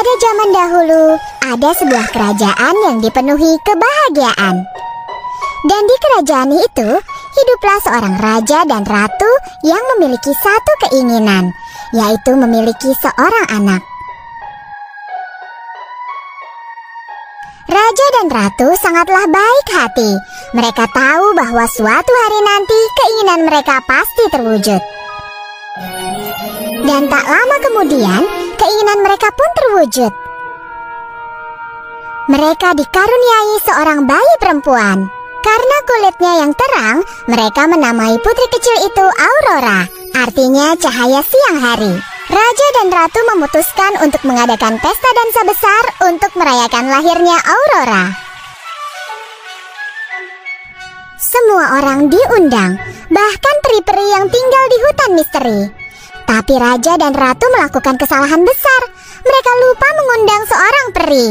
Pada zaman dahulu, ada sebuah kerajaan yang dipenuhi kebahagiaan. Dan di kerajaan itu, hiduplah seorang raja dan ratu yang memiliki satu keinginan, yaitu memiliki seorang anak. Raja dan ratu sangatlah baik hati. Mereka tahu bahwa suatu hari nanti keinginan mereka pasti terwujud. Dan tak lama kemudian, keinginan mereka pun terwujud. Mereka dikaruniai seorang bayi perempuan. Karena kulitnya yang terang, mereka menamai putri kecil itu Aurora, artinya cahaya siang hari. Raja dan ratu memutuskan untuk mengadakan pesta dansa besar untuk merayakan lahirnya Aurora. Semua orang diundang, bahkan peri-peri yang tinggal di hutan misteri. Tapi raja dan ratu melakukan kesalahan besar. Mereka lupa mengundang seorang peri.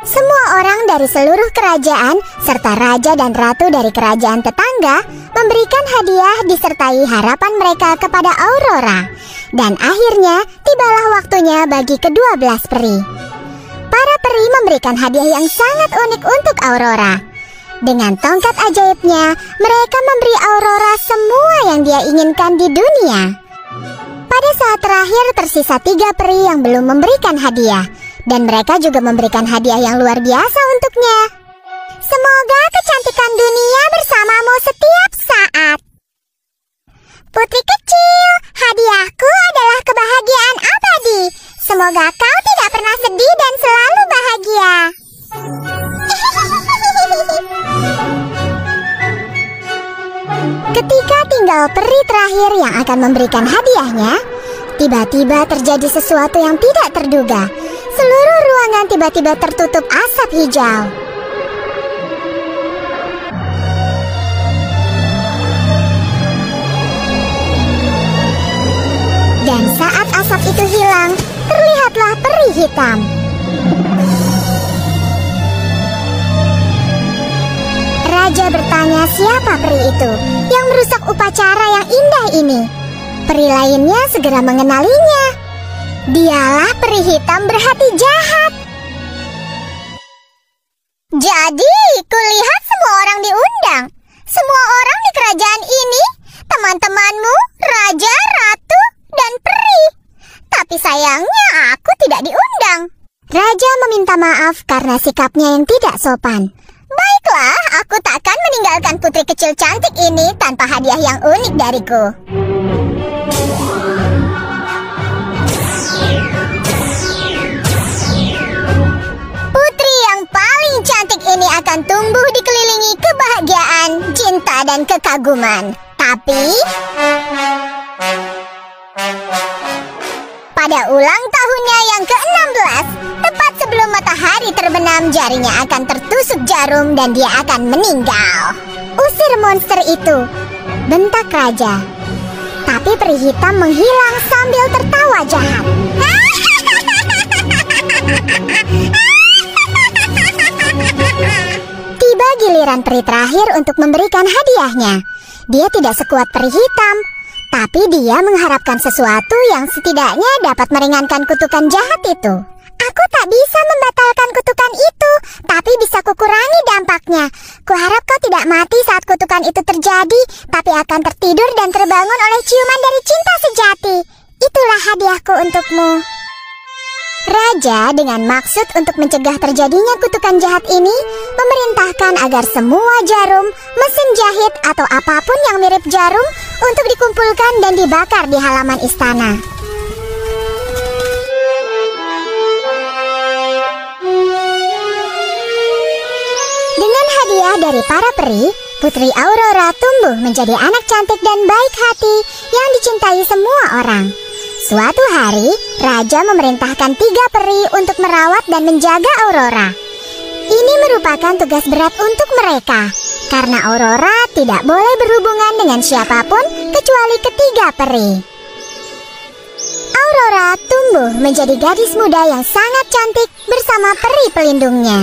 Semua orang dari seluruh kerajaan serta raja dan ratu dari kerajaan tetangga memberikan hadiah disertai harapan mereka kepada Aurora. Dan akhirnya tibalah waktunya bagi ke-12 peri. Para peri memberikan hadiah yang sangat unik untuk Aurora. Dengan tongkat ajaibnya, mereka memberi Aurora semua yang dia inginkan di dunia. Pada saat terakhir tersisa 3 peri yang belum memberikan hadiah. Dan mereka juga memberikan hadiah yang luar biasa untuknya. Semoga kecantikan dunia bersamamu setiap saat. Putri kecil, hadiahku adalah kebahagiaan abadi. Semoga kau tidak pernah sedih dan selalu bahagia. Ketika tinggal peri terakhir yang akan memberikan hadiahnya, tiba-tiba terjadi sesuatu yang tidak terduga. Seluruh ruangan tiba-tiba tertutup asap hijau. Dan saat asap itu hilang, terlihatlah peri hitam. Raja bertanya siapa peri itu yang merusak upacara yang indah ini. Peri lainnya segera mengenalinya. Dialah peri hitam berhati jahat. Jadi, kulihat semua orang diundang. Semua orang di kerajaan ini, teman-temanmu, raja, ratu, dan peri. Tapi sayangnya aku tidak diundang. Raja meminta maaf karena sikapnya yang tidak sopan. Baiklah, aku takkan meninggalkan putri kecil cantik ini tanpa hadiah yang unik dariku. Putri yang paling cantik ini akan tumbuh dikelilingi kebahagiaan, cinta, dan kekaguman. Tapi pada ulang tahunnya yang ke-16, tepat sebelum matahari terbenam, jarinya akan tertusuk jarum dan dia akan meninggal. Usir monster itu, bentak raja. Tapi peri hitam menghilang sambil tertawa jahat. Tiba giliran peri terakhir untuk memberikan hadiahnya. Dia tidak sekuat peri hitam, tapi dia mengharapkan sesuatu yang setidaknya dapat meringankan kutukan jahat itu. Aku tak bisa membatalkan kutukan itu, tapi bisa kukurangi dampaknya. Kuharap kau tidak mati saat kutukan itu terjadi, tapi akan tertidur dan terbangun oleh ciuman dari cinta sejati. Itulah hadiahku untukmu. Raja dengan maksud untuk mencegah terjadinya kutukan jahat ini memerintahkan agar semua jarum, mesin jahit, atau apapun yang mirip jarum untuk dikumpulkan dan dibakar di halaman istana. Dengan hadiah dari para peri, Putri Aurora tumbuh menjadi anak cantik dan baik hati yang dicintai semua orang. Suatu hari, Raja memerintahkan 3 peri untuk merawat dan menjaga Aurora. Ini merupakan tugas berat untuk mereka, karena Aurora tidak boleh berhubungan dengan siapapun kecuali ketiga peri. Aurora tumbuh menjadi gadis muda yang sangat cantik bersama peri pelindungnya.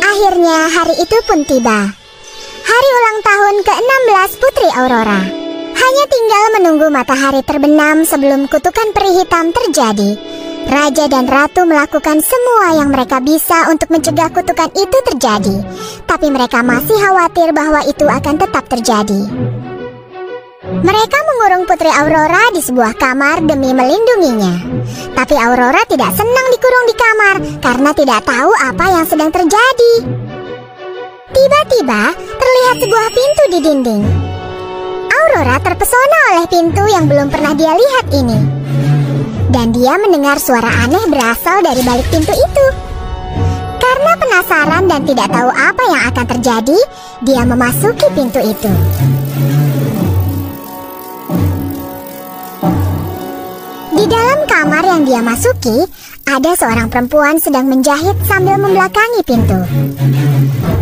Akhirnya hari itu pun tiba. Hari ulang tahun ke-16 Putri Aurora. Hanya tinggal menunggu matahari terbenam sebelum kutukan peri hitam terjadi. Raja dan ratu melakukan semua yang mereka bisa untuk mencegah kutukan itu terjadi, tapi mereka masih khawatir bahwa itu akan tetap terjadi. Mereka mengurung Putri Aurora di sebuah kamar demi melindunginya. Tapi Aurora tidak senang dikurung di kamar karena tidak tahu apa yang sedang terjadi. Tiba-tiba terlihat sebuah pintu di dinding. Aurora terpesona oleh pintu yang belum pernah dia lihat ini. Dan dia mendengar suara aneh berasal dari balik pintu itu. Karena penasaran dan tidak tahu apa yang akan terjadi, dia memasuki pintu itu. Di dalam kamar yang dia masuki, ada seorang perempuan sedang menjahit sambil membelakangi pintu.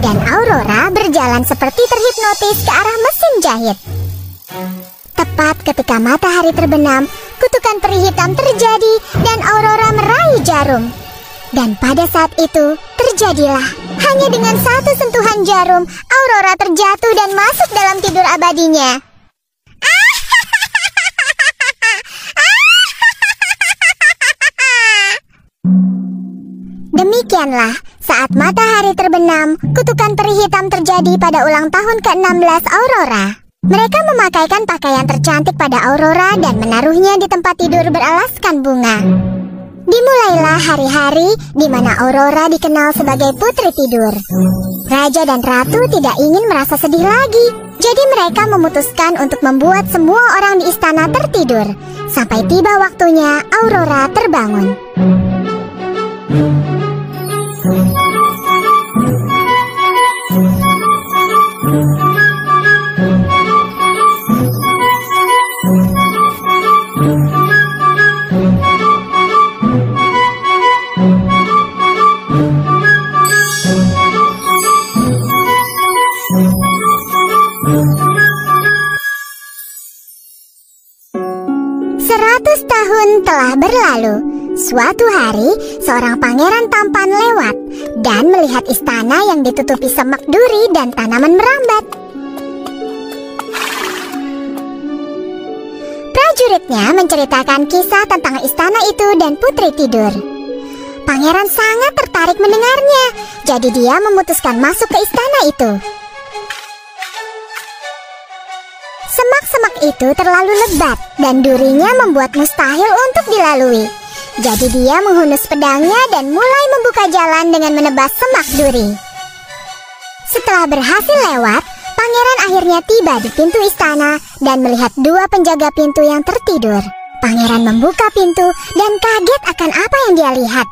Dan Aurora berjalan seperti terhipnotis ke arah mesin jahit. Tepat ketika matahari terbenam, kutukan peri hitam terjadi dan Aurora meraih jarum. Dan pada saat itu, terjadilah. Hanya dengan satu sentuhan jarum, Aurora terjatuh dan masuk dalam tidur abadinya. Demikianlah, saat matahari terbenam, kutukan peri hitam terjadi pada ulang tahun ke-16 Aurora. Mereka memakaikan pakaian tercantik pada Aurora dan menaruhnya di tempat tidur beralaskan bunga. Dimulailah hari-hari di mana Aurora dikenal sebagai Putri Tidur. Raja dan Ratu tidak ingin merasa sedih lagi, jadi mereka memutuskan untuk membuat semua orang di istana tertidur. Sampai tiba waktunya Aurora terbangun. Tahun telah berlalu. Suatu hari, seorang pangeran tampan lewat dan melihat istana yang ditutupi semak duri dan tanaman merambat. Prajuritnya menceritakan kisah tentang istana itu dan Putri Tidur. Pangeran sangat tertarik mendengarnya, jadi dia memutuskan masuk ke istana itu. Semak-semak itu terlalu lebat dan durinya membuat mustahil untuk dilalui. Jadi dia menghunus pedangnya dan mulai membuka jalan dengan menebas semak duri. Setelah berhasil lewat, pangeran akhirnya tiba di pintu istana dan melihat dua penjaga pintu yang tertidur. Pangeran membuka pintu dan kaget akan apa yang dia lihat.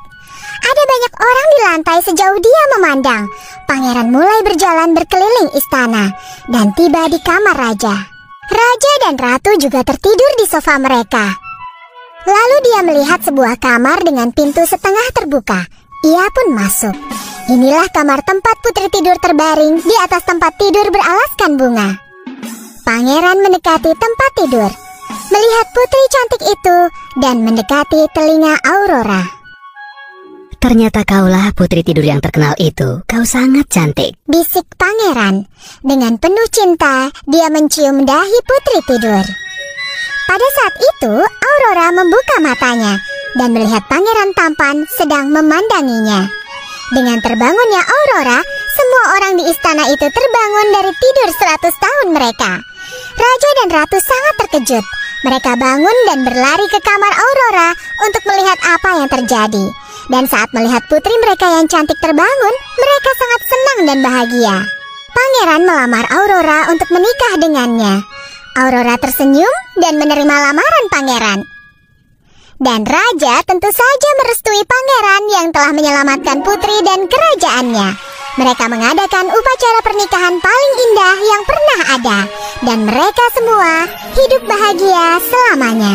Ada banyak orang di lantai sejauh dia memandang. Pangeran mulai berjalan berkeliling istana dan tiba di kamar raja. Raja dan ratu juga tertidur di sofa mereka. Lalu dia melihat sebuah kamar dengan pintu setengah terbuka. Ia pun masuk. Inilah kamar tempat Putri Tidur terbaring di atas tempat tidur beralaskan bunga. Pangeran mendekati tempat tidur, melihat putri cantik itu dan mendekati telinga Aurora. Ternyata kaulah Putri Tidur yang terkenal itu. Kau sangat cantik, bisik pangeran. Dengan penuh cinta, dia mencium dahi Putri Tidur. Pada saat itu, Aurora membuka matanya dan melihat pangeran tampan sedang memandanginya. Dengan terbangunnya Aurora, semua orang di istana itu terbangun dari tidur 100 tahun mereka. Raja dan ratu sangat terkejut. Mereka bangun dan berlari ke kamar Aurora untuk melihat apa yang terjadi. Dan saat melihat putri mereka yang cantik terbangun, mereka sangat senang dan bahagia. Pangeran melamar Aurora untuk menikah dengannya. Aurora tersenyum dan menerima lamaran pangeran. Dan raja tentu saja merestui pangeran yang telah menyelamatkan putri dan kerajaannya. Mereka mengadakan upacara pernikahan paling indah yang pernah ada. Dan mereka semua hidup bahagia selamanya.